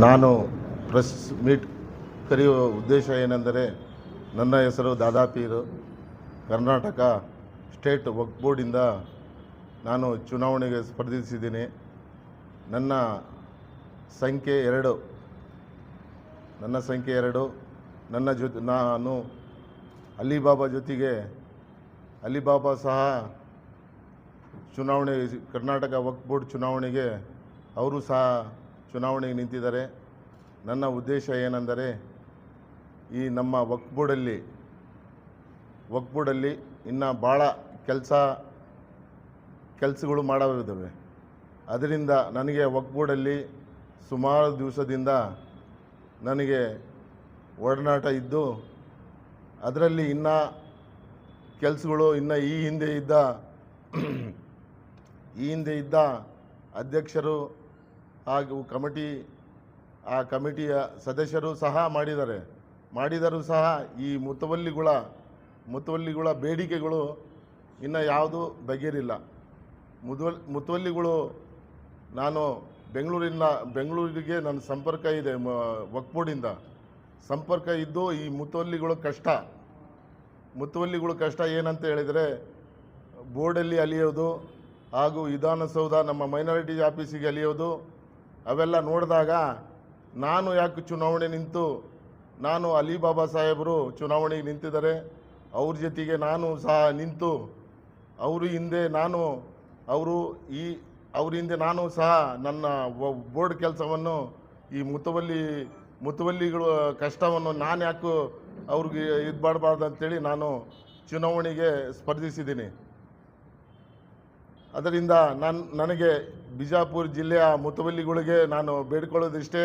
ನಾನು press meet ಕರೆಯುವ ಉದ್ದೇಶ ಏನೆಂದರೆ, ನನ್ನ ಹೆಸರು ದಾದಾಪೀರ್. ಕರ್ನಾಟಕ ಸ್ಟೇಟ್ ವಕ್ಫ್ ಬೋರ್ಡಿಂದ ನಾನು ಚುನಾವಣೆಗೆ ಸ್ಪರ್ಧಿಸಿದ್ದೀನಿ. ನನ್ನ ಸಂಖ್ಯೆ 2. ನನ್ನ ಜೊತೆ ನಾನು ಅಲಿಬಾಬಾ ಜೊತೆಗೆ ಅಲಿಬಾಬಾ ಸಹ ಚುನಾವಣೆ ಕರ್ನಾಟಕ ವಕ್ಫ್ ಬೋರ್ಡ್ ಚುನಾವಣೆಗೆ ಅವರು ಸಹ ಚುನಾವಣೆಗೆ ನಿಂತಿದ್ದಾರೆ. ನನ್ನ ಉದ್ದೇಶ ಏನೆಂದರೆ, ಈ ನಮ್ಮ ವಕ್ಫ್ ಬೋರ್ಡಲ್ಲಿ ಇನ್ನು ಭಾಳ ಕೆಲಸಗಳು ಮಾಡವಿದ್ದಾವೆ. ಅದರಿಂದ ನನಗೆ ವಕ್ಫ್ ಬೋರ್ಡಲ್ಲಿ ಸುಮಾರು ದಿವಸದಿಂದ ನನಗೆ ಒಡನಾಟ ಇದ್ದು, ಅದರಲ್ಲಿ ಇನ್ನು ಕೆಲಸಗಳು ಇನ್ನು ಈ ಹಿಂದೆ ಇದ್ದ ಅಧ್ಯಕ್ಷರು ಹಾಗೂ ಕಮಿಟಿಯ ಸದಸ್ಯರು ಸಹ ಮಾಡಿದರೂ ಸಹ ಈ ಮುತವಲ್ಲಿಗಳ ಬೇಡಿಕೆಗಳು ಇನ್ನು ಯಾವುದು ಬಗೆಹರಿಲ್ಲ. ಮುತವಲ್ಲಿಗಳು ನಾನು ಬೆಂಗಳೂರಿಗೆ ನನ್ನ ಸಂಪರ್ಕ ಇದೆ, ವಕ್ಫ್ ಬೋರ್ಡಿಂದ ಸಂಪರ್ಕ ಇದ್ದು ಈ ಮುತವಲ್ಲಿಗಳ ಕಷ್ಟ ಏನಂತ ಹೇಳಿದರೆ, ಬೋರ್ಡಲ್ಲಿ ಅಲಿಯೋದು ಹಾಗೂ ವಿಧಾನಸೌಧ ನಮ್ಮ ಮೈನಾರಿಟಿ ಆಫೀಸಿಗೆ ಅಲಿಯೋದು, ಅವೆಲ್ಲ ನೋಡಿದಾಗ ನಾನು ಯಾಕೆ ಚುನಾವಣೆ ನಿಂತು, ನಾನು ಅಲಿಬಾಬಾ ಸಾಹೇಬರು ಚುನಾವಣೆಗೆ ನಿಂತಿದ್ದಾರೆ, ಅವ್ರ ಜೊತೆಗೆ ನಾನು ಸಹ ನಿಂತು ಅವ್ರ ಹಿಂದೆ ನಾನು ಸಹ ನನ್ನ ಬೋರ್ಡ್ ಕೆಲಸವನ್ನು ಈ ಮುತವಲ್ಲಿಗಳ ಕಷ್ಟವನ್ನು ನಾನು ಯಾಕೆ ಅವ್ರಿಗೆ ಇದು ಮಾಡಬಾರ್ದು ಅಂತೇಳಿ ನಾನು ಚುನಾವಣೆಗೆ ಸ್ಪರ್ಧಿಸಿದ್ದೀನಿ. ಅದರಿಂದ ನನಗೆ ಬಿಜಾಪುರ ಜಿಲ್ಲೆಯ ಮುತವಲ್ಲಿಗಳಿಗೆ ನಾನು ಬೇಡ್ಕೊಳ್ಳೋದಿಷ್ಟೇ,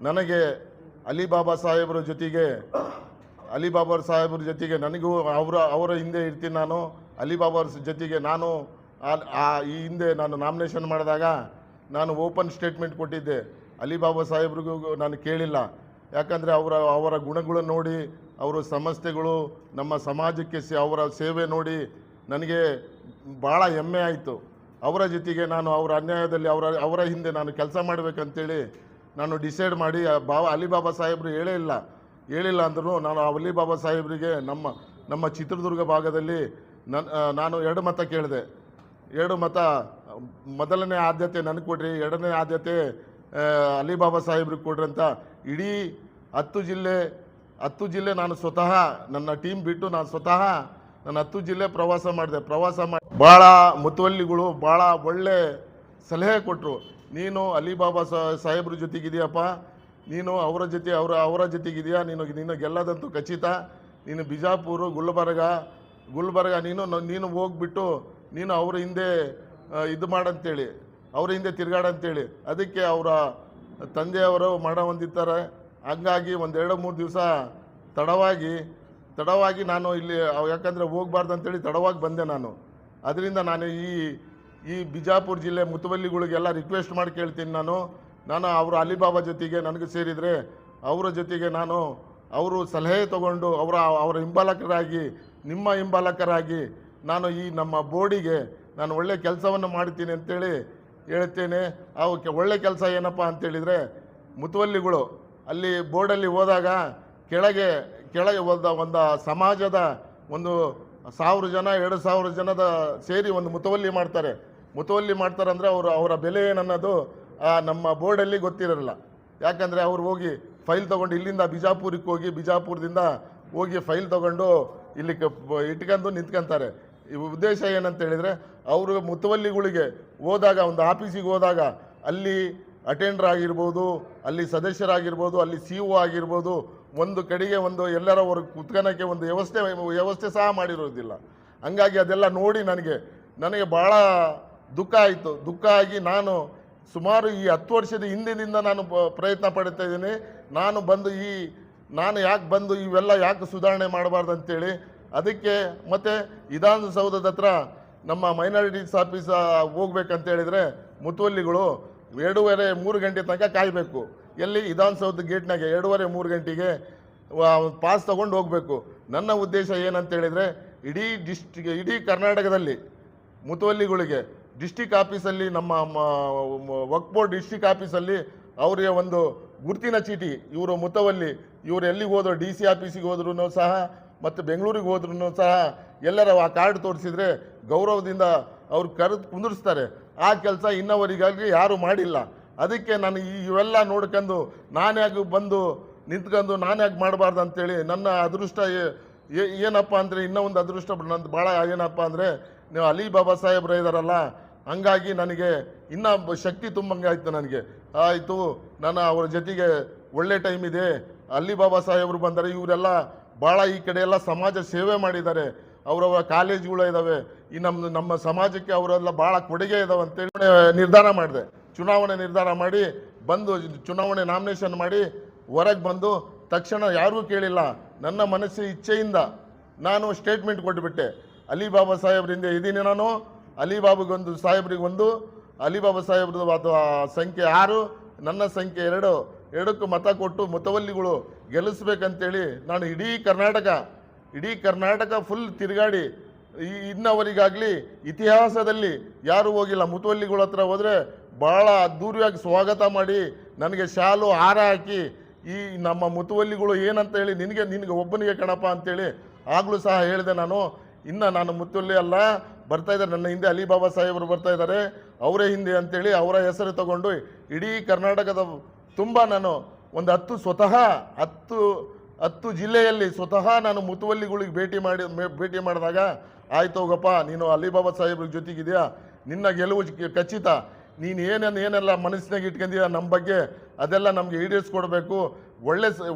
ನನಗೆ ಅಲಿಬಾಬಾ ಸಾಹೇಬರ ಜೊತೆಗೆ ನನಗೂ ಅವರ ಹಿಂದೆ ಇರ್ತೀನಿ. ನಾನು ಅಲಿಬಾಬಾ ಜೊತೆಗೆ ನಾನು ಈ ಹಿಂದೆ ನಾನು ನಾಮಿನೇಷನ್ ಮಾಡಿದಾಗ ನಾನು ಓಪನ್ ಸ್ಟೇಟ್ಮೆಂಟ್ ಕೊಟ್ಟಿದ್ದೆ. ಅಲಿಬಾಬಾ ಸಾಹೇಬ್ರಿಗೂ ನಾನು ಕೇಳಿಲ್ಲ, ಯಾಕಂದರೆ ಅವರ ಗುಣಗಳನ್ನು ನೋಡಿ, ಅವರ ಸಮಸ್ಯೆಗಳು ನಮ್ಮ ಸಮಾಜಕ್ಕೆ ಅವರ ಸೇವೆ ನೋಡಿ ನನಗೆ ಭಾಳ ಹೆಮ್ಮೆ ಆಯಿತು. ಅವರ ಜೊತೆಗೆ ನಾನು ಅವರ ಅನ್ಯಾಯದಲ್ಲಿ ಅವರ ಹಿಂದೆ ನಾನು ಕೆಲಸ ಮಾಡಬೇಕಂತೇಳಿ ನಾನು ಡಿಸೈಡ್ ಮಾಡಿ ಅಲಿಬಾಬಾ ಸಾಹೇಬರು ಹೇಳಿಲ್ಲ ಅಂದರೂ ನಾನು ಅಲಿಬಾಬಾ ಸಾಹೇಬರಿಗೆ ನಮ್ಮ ಚಿತ್ರದುರ್ಗ ಭಾಗದಲ್ಲಿ ನಾನು 2 ಮತ ಕೇಳಿದೆ. 2 ಮತ, ಮೊದಲನೇ ಆದ್ಯತೆ ನನಗೆ ಕೊಡ್ರಿ, 2ನೇ ಆದ್ಯತೆ ಅಲಿಬಾಬಾ ಸಾಹೇಬ್ರಿಗೆ ಕೊಡ್ರಿ ಅಂತ ಇಡೀ 10 ಜಿಲ್ಲೆ ನಾನು ಸ್ವತಃ ನನ್ನ ಟೀಮ್ ಬಿಟ್ಟು ನಾನು 10 ಜಿಲ್ಲೆ ಪ್ರವಾಸ ಮಾಡಿ ಭಾಳ ಮುತವಲ್ಲಿಗಳು ಭಾಳ ಒಳ್ಳೆ ಸಲಹೆ ಕೊಟ್ಟರು. ನೀನು ಅಲಿಬಾಬಾ ಸಾಹೇಬ್ರ ಜೊತೆಗಿದೆಯಪ್ಪ, ನೀನು ಅವರ ಜೊತೆಗಿದೆಯಾ, ನೀನು ಗೆಲ್ಲದಂತೂ ಖಚಿತ. ನೀನು ಬಿಜಾಪುರ ಗುಲ್ಬರ್ಗ ನೀನು ಹೋಗ್ಬಿಟ್ಟು ನೀನು ಅವರ ಹಿಂದೆ ಇದು ಮಾಡಂತೇಳಿ, ಅವರ ಹಿಂದೆ ತಿರುಗಾಡಂತೇಳಿ ಅದಕ್ಕೆ ಅವರ ತಂದೆಯವರು ಹೊಂದಿದ್ದಾರೆ. ಹಂಗಾಗಿ 1-2-3 ದಿವಸ ತಡವಾಗಿ ನಾನು ಇಲ್ಲಿ, ಯಾಕಂದರೆ ಹೋಗ್ಬಾರ್ದು ಅಂತೇಳಿ ತಡವಾಗಿ ಬಂದೆ ನಾನು. ಅದರಿಂದ ನಾನು ಈ ಬಿಜಾಪುರ ಜಿಲ್ಲೆ ಮುತವಲ್ಲಿಗಳಿಗೆಲ್ಲ ರಿಕ್ವೆಸ್ಟ್ ಮಾಡಿ ಕೇಳ್ತೀನಿ. ನಾನು ಅವರು ಅಲಿಬಾಬಾ ಜೊತೆಗೆ ನನಗೆ ಸೇರಿದರೆ ಅವರ ಜೊತೆಗೆ ಅವರು ಸಲಹೆ ತಗೊಂಡು ಅವರ ಹಿಂಬಾಲಕರಾಗಿ, ನಿಮ್ಮ ಹಿಂಬಾಲಕರಾಗಿ ನಾನು ಈ ನಮ್ಮ ಬೋರ್ಡಿಗೆ ನಾನು ಒಳ್ಳೆ ಕೆಲಸವನ್ನು ಮಾಡ್ತೀನಿ ಅಂತೇಳಿ ಹೇಳ್ತೇನೆ. ಒಳ್ಳೆ ಕೆಲಸ ಏನಪ್ಪ ಅಂತೇಳಿದರೆ, ಮುತವಲ್ಲಿಗಳು ಅಲ್ಲಿ ಬೋರ್ಡಲ್ಲಿ ಹೋದಾಗ ಕೆಳಗೆ ಒಂದು ಸಮಾಜದ 1,000 ಜನ 2,000 ಜನದ ಸೇರಿ ಒಂದು ಮುತವಲ್ಲಿ ಮಾಡ್ತಾರೆ ಅಂದರೆ ಅವರ ಬೆಲೆ ಏನನ್ನೋದು ನಮ್ಮ ಬೋರ್ಡಲ್ಲಿ ಗೊತ್ತಿರಲ್ಲ. ಯಾಕಂದರೆ ಅವ್ರು ಹೋಗಿ ಫೈಲ್ ತೊಗೊಂಡು ಇಲ್ಲಿಂದ ಬಿಜಾಪುರಕ್ಕೆ ಹೋಗಿ, ಬಿಜಾಪುರದಿಂದ ಹೋಗಿ ಫೈಲ್ ತೊಗೊಂಡು ಇಲ್ಲಿ ಇಟ್ಕೊಂಡು ನಿಂತ್ಕೊಂತಾರೆ. ಈ ಉದ್ದೇಶ ಏನಂತ ಹೇಳಿದರೆ, ಅವರು ಮುತವಲ್ಲಿಗಳಿಗೆ ಹೋದಾಗ, ಒಂದು ಆಫೀಸಿಗೆ ಹೋದಾಗ ಅಲ್ಲಿ ಅಟೆಂಡರ್ ಆಗಿರ್ಬೋದು, ಅಲ್ಲಿ ಸದಸ್ಯರಾಗಿರ್ಬೋದು, ಅಲ್ಲಿ CO ಆಗಿರ್ಬೋದು, ಒಂದು ಕಡೆಗೆ ಎಲ್ಲರ ಅವ್ರಿಗೆ ಕುತ್ಕೊಳ್ಳೋಕ್ಕೆ ಒಂದು ವ್ಯವಸ್ಥೆ ಸಹ ಮಾಡಿರೋದಿಲ್ಲ. ಹಂಗಾಗಿ ಅದೆಲ್ಲ ನೋಡಿ ನನಗೆ ಭಾಳ ದುಃಖ ಆಯಿತು. ದುಃಖ ಆಗಿ ನಾನು ಸುಮಾರು ಈ 10 ವರ್ಷದ ಹಿಂದಿನಿಂದ ನಾನು ಪ್ರಯತ್ನ ಪಡ್ತಾ ಇದ್ದೀನಿ. ನಾನು ಯಾಕೆ ಬಂದು ಇವೆಲ್ಲ ಯಾಕೆ ಸುಧಾರಣೆ ಮಾಡಬಾರ್ದು ಅಂತೇಳಿ ಅದಕ್ಕೆ ಮತ್ತು ವಿಧಾನಸೌಧದ ಹತ್ರ ನಮ್ಮ ಮೈನಾರಿಟೀಸ್ ಆಫೀಸ್ ಹೋಗ್ಬೇಕಂತೇಳಿದರೆ ಮುತವಲ್ಲಿಗಳು 2:30-3 ಗಂಟೆ ತನಕ ಕಾಯಬೇಕು. ಎಲ್ಲಿ ವಿಧಾನಸೌಧ ಗೇಟ್ನಾಗೆ 2:30-3 ಗಂಟೆಗೆ ಪಾಸ್ ತೊಗೊಂಡು ಹೋಗಬೇಕು. ನನ್ನ ಉದ್ದೇಶ ಏನಂತೇಳಿದರೆ, ಇಡೀ ಕರ್ನಾಟಕದಲ್ಲಿ ಮುತವಲ್ಲಿಗಳಿಗೆ ಡಿಸ್ಟಿಕ್ ಆಫೀಸಲ್ಲಿ, ನಮ್ಮ ವಕ್ಫ್ ಬೋರ್ಡ್ ಡಿಸ್ಟಿಕ್ ಆಫೀಸಲ್ಲಿ ಅವರಿಗೆ ಒಂದು ಗುರುತಿನ ಚೀಟಿ, ಇವರು ಮುತವಲ್ಲಿ, ಇವರು ಎಲ್ಲಿಗೆ ಹೋದ್ರು, DC ಆಫೀಸಿಗೆ ಹೋದ್ರೂ ಸಹ ಮತ್ತು ಬೆಂಗಳೂರಿಗೆ ಹೋದ್ರೂ ಸಹ ಎಲ್ಲರ ಆ ಕಾರ್ಡ್ ತೋರಿಸಿದ್ರೆ ಗೌರವದಿಂದ ಅವ್ರು ಕರೆದು ಕುಂದಿರಿಸ್ತಾರೆ. ಆ ಕೆಲಸ ಇನ್ನವರಿಗಾಗಿ ಯಾರೂ ಮಾಡಿಲ್ಲ. ಅದಕ್ಕೆ ನಾನು ಇವೆಲ್ಲ ನೋಡ್ಕೊಂಡು ನಾನ್ಯಾಕೆ ಬಂದು ನಿಂತ್ಕೊಂಡು ನಾನ್ಯಾಕೆ ಮಾಡಬಾರ್ದು ಅಂತೇಳಿ ನನ್ನ ಅದೃಷ್ಟ ಏನಪ್ಪ ಅಂದರೆ, ಇನ್ನೂ ಒಂದು ಅದೃಷ್ಟ ನಂದು ಭಾಳ ಏನಪ್ಪ ಅಂದರೆ, ನೀವು ಅಲಿ ಬಾಬಾ ಸಾಹೇಬ್ರು ಇದ್ದಾರಲ್ಲ, ಹಂಗಾಗಿ ನನಗೆ ಇನ್ನೂ ಶಕ್ತಿ ತುಂಬಂಗಾಯ್ತು. ನನಗೆ ಆಯಿತು, ನಾನು ಅವ್ರ ಜೊತೆಗೆ ಒಳ್ಳೆ ಟೈಮ್ ಇದೆ. ಅಲಿ ಬಾಬಾ ಸಾಹೇಬರು ಬಂದರೆ ಇವರೆಲ್ಲ ಭಾಳ ಈ ಕಡೆ ಎಲ್ಲ ಸಮಾಜ ಸೇವೆ ಮಾಡಿದ್ದಾರೆ. ಅವರವರ ಕಾಲೇಜುಗಳು ಇದ್ದಾವೆ, ಈ ನಮ್ಮ ಸಮಾಜಕ್ಕೆ ಅವರೆಲ್ಲ ಭಾಳ ಕೊಡುಗೆ ಇದಾವೆ ಅಂತೇಳಿ ನಿರ್ಧಾರ ಮಾಡಿದೆ. ಚುನಾವಣೆ ನಿರ್ಧಾರ ಮಾಡಿ ಬಂದು ಚುನಾವಣೆ ನಾಮಿನೇಷನ್ ಮಾಡಿ ಹೊರಗೆ ಬಂದು ತಕ್ಷಣ ಯಾರಿಗೂ ಕೇಳಿಲ್ಲ, ನನ್ನ ಮನಸ್ಸು ಇಚ್ಛೆಯಿಂದ ನಾನು ಸ್ಟೇಟ್ಮೆಂಟ್ ಕೊಟ್ಟುಬಿಟ್ಟೆ. ಅಲಿ ಬಾಬಾ ಸಾಹೇಬ್ರಿಂದ ಇದ್ದೀನಿ ನಾನು, ಅಲಿಬಾಬಾಗೊಂದು ಸಾಹೇಬ್ರಿಗೊಂದು, ಅಲಿಬಾಬಾ ಸಾಹೇಬ್ರದ್ದು ಸಂಖ್ಯೆ 6, ನನ್ನ ಸಂಖ್ಯೆ 2, 2ಕ್ಕೂ ಮತ ಕೊಟ್ಟು ಮುತವಲ್ಲಿಗಳು ಗೆಲ್ಲಿಸ್ಬೇಕಂತೇಳಿ ನಾನು ಇಡೀ ಕರ್ನಾಟಕ ಫುಲ್ ತಿರುಗಾಡಿ ಇನ್ನವರಿಗಾಗಲಿ ಇತಿಹಾಸದಲ್ಲಿ ಯಾರೂ ಹೋಗಿಲ್ಲ. ಮುತವಲ್ಲಿಗಳ ಹತ್ರ ಹೋದರೆ ಭಾಳ ಅದ್ಧೂರಿಯಾಗಿ ಸ್ವಾಗತ ಮಾಡಿ ನನಗೆ ಶಾಲು ಹಾರ ಹಾಕಿ, ಈ ನಮ್ಮ ಮುತವಲ್ಲಿಗಳು ಏನಂತ ಹೇಳಿ ನಿನಗೆ ಒಬ್ಬನಿಗೆ ಕಣಪ್ಪ ಅಂತೇಳಿ ಆಗಲೂ ಸಹ ಹೇಳಿದೆ ನಾನು. ಇನ್ನು ನಾನು ಮುತವಲ್ಲಿ ಅಲ್ಲ, ಬರ್ತಾ ಇದ್ದಾರೆ ನನ್ನ ಹಿಂದೆ ಅಲಿ ಬಾಬಾ ಸಾಹೇಬರು ಬರ್ತಾ ಇದ್ದಾರೆ, ಅವರೇ ಹಿಂದೆ ಅಂತೇಳಿ ಅವರ ಹೆಸರು ತಗೊಂಡು ಇಡೀ ಕರ್ನಾಟಕದ ತುಂಬ ನಾನು ಒಂದು 10 ಜಿಲ್ಲೆಯಲ್ಲಿ ಸ್ವತಃ ನಾನು ಮುತವಲ್ಲಿಗಳಿಗೆ ಭೇಟಿ ಮಾಡಿದಾಗ, ಆಯ್ತು ಹೋಗಪ್ಪ, ನೀನು ಅಲಿ ಬಾಬಾ ಸಾಹೇಬ್ರ ಜೊತೆಗಿದೆಯಾ, ನಿನ್ನ ಗೆಲುವು ಖಚಿತ, ನೀನು ಏನೆಲ್ಲ ಮನಸ್ಸಿನಾಗ ಇಟ್ಕೊಂಡಿಯ ನಮ್ಮ ಬಗ್ಗೆ ಅದೆಲ್ಲ ನಮಗೆ ಈಡೇರಿಸ್ಕೊಡ್ಬೇಕು,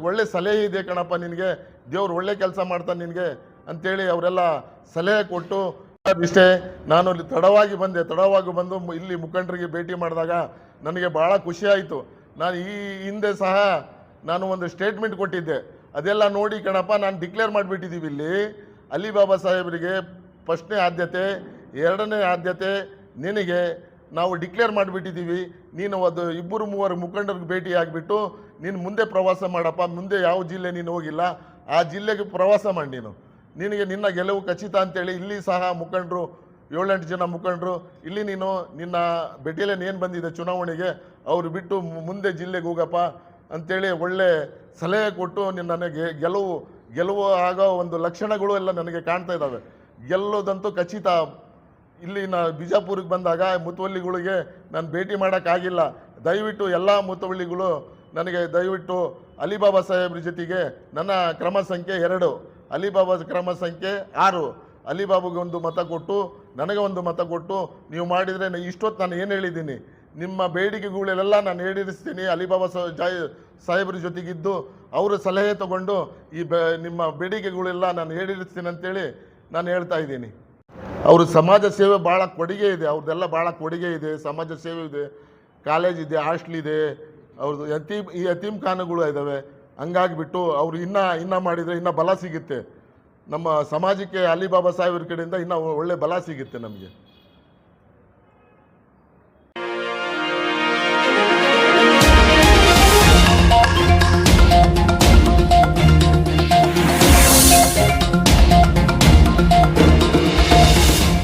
ಒಳ್ಳೆ ಸಲಹೆ ಇದೆ ಕಣಪ್ಪ ನಿನಗೆ, ದೇವ್ರು ಒಳ್ಳೆ ಕೆಲಸ ಮಾಡ್ತಾನೆ ನಿನಗೆ ಅಂತೇಳಿ ಅವರೆಲ್ಲ ಸಲಹೆ ಕೊಟ್ಟು ಇಷ್ಟೇ. ನಾನು ಇಲ್ಲಿ ತಡವಾಗಿ ಬಂದು ಇಲ್ಲಿ ಮುಖಂಡರಿಗೆ ಭೇಟಿ ಮಾಡಿದಾಗ ನನಗೆ ಭಾಳ ಖುಷಿ ಆಯಿತು. ನಾನು ಈ ಹಿಂದೆ ಸಹ ನಾನು ಒಂದು ಸ್ಟೇಟ್ಮೆಂಟ್ ಕೊಟ್ಟಿದ್ದೆ, ಅದೆಲ್ಲ ನೋಡಿ ಕಣಪ್ಪ ನಾನು ಡಿಕ್ಲೇರ್ ಮಾಡಿಬಿಟ್ಟಿದ್ದೀವಿ. ಇಲ್ಲಿ ಅಲಿ ಬಾಬಾ ಸಾಹೇಬರಿಗೆ ಫಸ್ಟ್ನೇ ಆದ್ಯತೆ, 2ನೇ ಆದ್ಯತೆ ನಿನಗೆ ನಾವು ಡಿಕ್ಲೇರ್ ಮಾಡಿಬಿಟ್ಟಿದ್ದೀವಿ. ನೀನು ಅದು 2-3 ಮುಖಂಡರಿಗೆ ಭೇಟಿ ಆಗಿಬಿಟ್ಟು ನೀನು ಮುಂದೆ ಪ್ರವಾಸ ಮಾಡಪ್ಪ, ಮುಂದೆ ಯಾವ ಜಿಲ್ಲೆ ನೀನು ಹೋಗಿಲ್ಲ ಆ ಜಿಲ್ಲೆಗೆ ಪ್ರವಾಸ ಮಾಡಿ, ನಿನಗೆ ನಿನ್ನ ಗೆಲುವು ಖಚಿತ ಅಂತೇಳಿ ಇಲ್ಲಿ ಸಹ ಮುಖಂಡರು 7-8 ಜನ ಮುಖಂಡರು ಇಲ್ಲಿ ನೀನು ನಿನ್ನ ಬೆಟೇಲಿಯನ್ ಏನು ಬಂದಿದೆ ಚುನಾವಣೆಗೆ ಅವರು ಬಿಟ್ಟು ಮುಂದೆ ಜಿಲ್ಲೆಗೆ ಹೋಗಪ್ಪ ಅಂತೇಳಿ ಒಳ್ಳೆ ಸಲಹೆ ಕೊಟ್ಟು ನನಗೆ ಗೆಲುವು ಆಗೋ ಒಂದು ಲಕ್ಷಣಗಳು ಎಲ್ಲ ನನಗೆ ಕಾಣ್ತಾ ಇದ್ದಾವೆ. ಗೆಲ್ಲೋದಂತೂ ಖಚಿತ. ಇಲ್ಲಿ ಬಿಜಾಪುರಿಗೆ ಬಂದಾಗ ಮುತವಲ್ಲಿಗಳಿಗೆ ನಾನು ಭೇಟಿ ಮಾಡೋಕ್ಕಾಗಿಲ್ಲ. ದಯವಿಟ್ಟು ಎಲ್ಲ ಮುತವಲ್ಲಿಗಳು ನನಗೆ ದಯವಿಟ್ಟು ಅಲಿಬಾಬಾ ಸಾಹೇಬ್ರ ಜೊತೆಗೆ ನನ್ನ ಕ್ರಮ ಸಂಖ್ಯೆ 2, ಅಲಿಬಾಬಾ ಕ್ರಮ ಸಂಖ್ಯೆ 6, ಅಲಿಬಾಬಾಗೆ ಒಂದು ಮತ ಕೊಟ್ಟು ನನಗೆ ಒಂದು ಮತ ಕೊಟ್ಟು ನೀವು ಮಾಡಿದರೆ ಇಷ್ಟೊತ್ತು ನಾನು ಏನು ಹೇಳಿದ್ದೀನಿ, ನಿಮ್ಮ ಬೇಡಿಕೆಗಳೆಲ್ಲ ನಾನು ಈಡೇರಿಸ್ತೀನಿ. ಅಲಿಬಾಬಾ ಸಾಹೇಬ್ರ ಜೊತೆಗಿದ್ದು ಅವರ ಸಲಹೆ ತಗೊಂಡು ನಿಮ್ಮ ಬೇಡಿಕೆಗಳೆಲ್ಲ ನಾನು ಈಡೇರಿಸ್ತೀನಿ ಅಂತೇಳಿ ನಾನು ಹೇಳ್ತಾ ಇದ್ದೀನಿ. ಅವರು ಸಮಾಜ ಸೇವೆ ಭಾಳ ಕೊಡುಗೆ ಇದೆ, ಅವ್ರದ್ದೆಲ್ಲ ಭಾಳ ಕೊಡುಗೆ ಇದೆ, ಸಮಾಜ ಸೇವೆ ಇದೆ, ಕಾಲೇಜ್ ಇದೆ, ಹಾಸ್ಟ್ಲ್ ಇದೆ, ಅವ್ರದ್ದು ಯತೀಮ್ ಖಾನೆಗಳು ಇದ್ದಾವೆ. ಹಂಗಾಗಿಬಿಟ್ಟು ಅವರು ಇನ್ನೂ ಮಾಡಿದರೆ ಇನ್ನೂ ಬಲ ಸಿಗುತ್ತೆ ನಮ್ಮ ಸಮಾಜಕ್ಕೆ. ಅಲಿ ಬಾಬಾ ಸಾಹೇಬ್ರ ಕಡೆಯಿಂದ ಇನ್ನೂ ಒಳ್ಳೆ ಬಲ ಸಿಗುತ್ತೆ ನಮಗೆ.